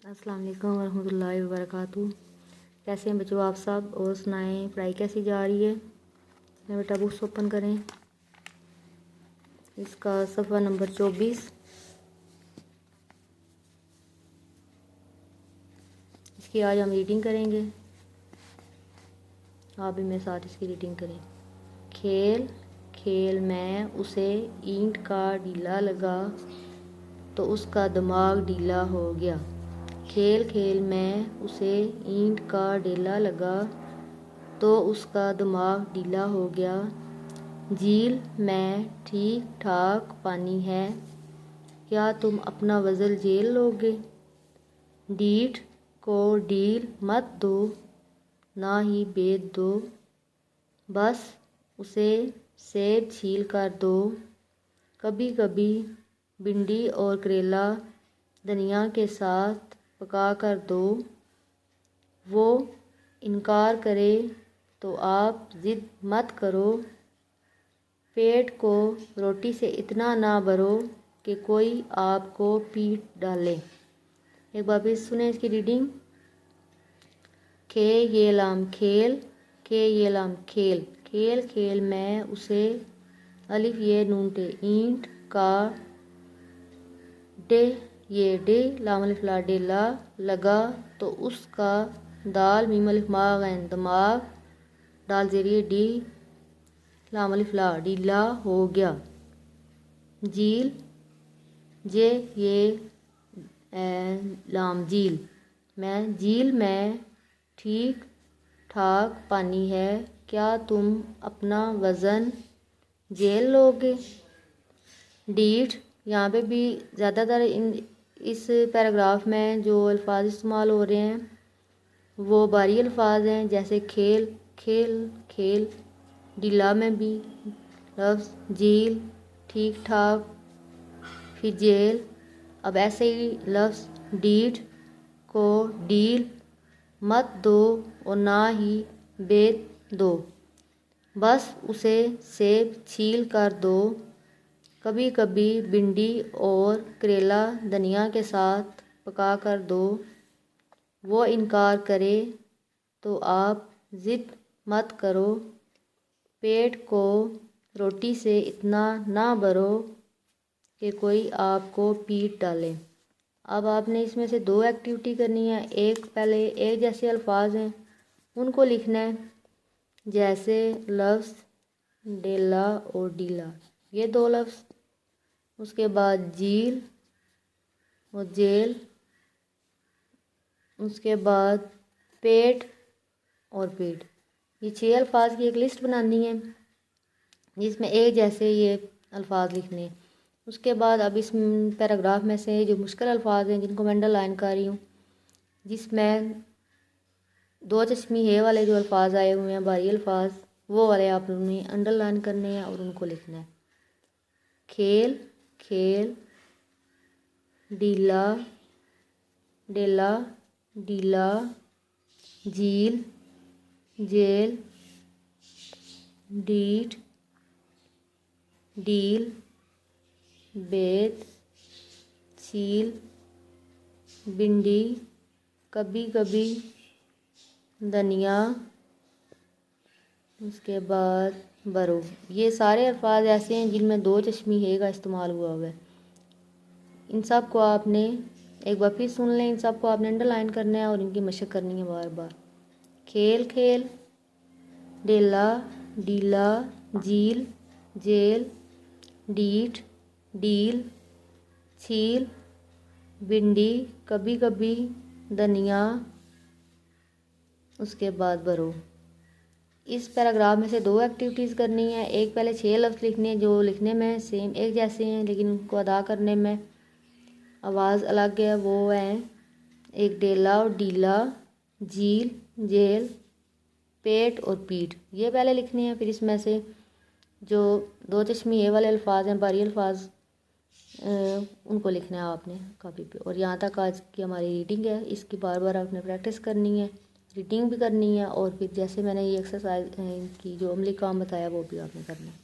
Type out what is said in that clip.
अस्सलाम वालेकुम रहमतुल्लाहि व बरकातहू। कैसे हैं बच्चों आप सब, और सुनाएं पढ़ाई कैसी जा रही है। बेटा बुक्स ओपन करें, इसका सफ़ा नंबर 24। इसकी आज हम रीडिंग करेंगे, आप भी मेरे साथ इसकी रीडिंग करें। खेल खेल में उसे ईंट का ढीला लगा तो उसका दिमाग ढीला हो गया। खेल खेल में उसे ईंट का ढेला लगा तो उसका दिमाग ढीला हो गया। झील में ठीक ठाक पानी है, क्या तुम अपना वज़न झेल लोगे। डीठ को ढील मत दो, ना ही बेच दो, बस उसे सेब छील कर दो। कभी कभी भिंडी और करेला धनिया के साथ पका कर दो। वो इनकार करे तो आप ज़िद मत करो। पेट को रोटी से इतना ना भरो कि कोई आपको पीट डाले। एक बार फिर सुने इसकी रीडिंग। खे ये लाम खेल, खे ये लाम खेल, खेल खेल में उसे अलिफ ये नून टे ईंट का डे ये डे लाम अलिफ ला डेला लगा तो उसका दाल मीम अलिफ मा गैन दिमाग दाल जरिए डी लाम अलिफ ला डीला हो गया। झील जे ये लाम झील में, झील में ठीक ठाक पानी है, क्या तुम अपना वज़न झेल लोगे। डीठ यहाँ पे भी ज़्यादातर इस पैराग्राफ में जो अल्फाज इस्तेमाल हो रहे हैं वो बारी अल्फाज हैं, जैसे खेल खेल खेल, डीला में भी लफ्ज़ झील, ठीक ठाक, फिर जेल। अब ऐसे ही लफ्ज़ डीठ को डील मत दो और ना ही बेच दो, बस उसे सेब छील कर दो। कभी कभी भिंडी और करेला धनिया के साथ पका कर दो। वो इनकार करे तो आप ज़िद मत करो। पेट को रोटी से इतना ना भरो कि कोई आपको पीट डाले। अब आपने इसमें से दो एक्टिविटी करनी है। एक पहले एक जैसे अल्फाज हैं उनको लिखना है, जैसे लफ्ज़ डेला और डीला, ये दो लफ्ज़। उसके बाद झील और जेल, उसके बाद पेट और पीठ। ये 6 अल्फाज की एक लिस्ट बनानी है जिसमें एक जैसे ये अल्फाज लिखने हैं। उसके बाद अब इस पैराग्राफ में से जो मुश्किल अल्फाज हैं जिनको मैं अंडरलाइन कर रही हूँ, जिसमें दो चश्मी है वाले जो अल्फाज आए हुए हैं भारी अल्फाज, वो वाले आप लोगों ने अंडरलाइन करने हैं और उनको लिखना है। खेल खेल, डीला डेला डीला, झील जेल, डीठ डील, बेत छील, भिंडी कभी कभी धनिया, उसके बाद बरो। ये सारे अल्फाज ऐसे हैं जिनमें दो चश्मी है का इस्तेमाल हुआ है। इन सब को आपने एक बार फिर सुन लें, इन सब को आपने अंडरलाइन करना है और इनकी मशक करनी है बार बार। खेल खेल, डेला डीला, झील जेल, डीठ डील, छील भिंडी कभी कभी धनिया, उसके बाद बरो। इस पैराग्राफ में से दो एक्टिविटीज़ करनी है। एक पहले 6 लफ्ज़ लिखने हैं जो लिखने में सेम एक जैसे हैं लेकिन उनको अदा करने में आवाज़ अलग है। वो हैं एक डेला और डीला, झील जेल, पेट और पीठ, ये पहले लिखने हैं। फिर इसमें से जो दो चश्मी है वाले अल्फाज हैं भारी अल्फाज, उनको लिखना है आपने कॉपी पे। और यहाँ तक आज की हमारी रीडिंग है, इसकी बार बार आपने प्रैक्टिस करनी है, रीडिंग भी करनी है और फिर जैसे मैंने ये एक्सरसाइज की जो अमली काम बताया वो भी आपने करना है।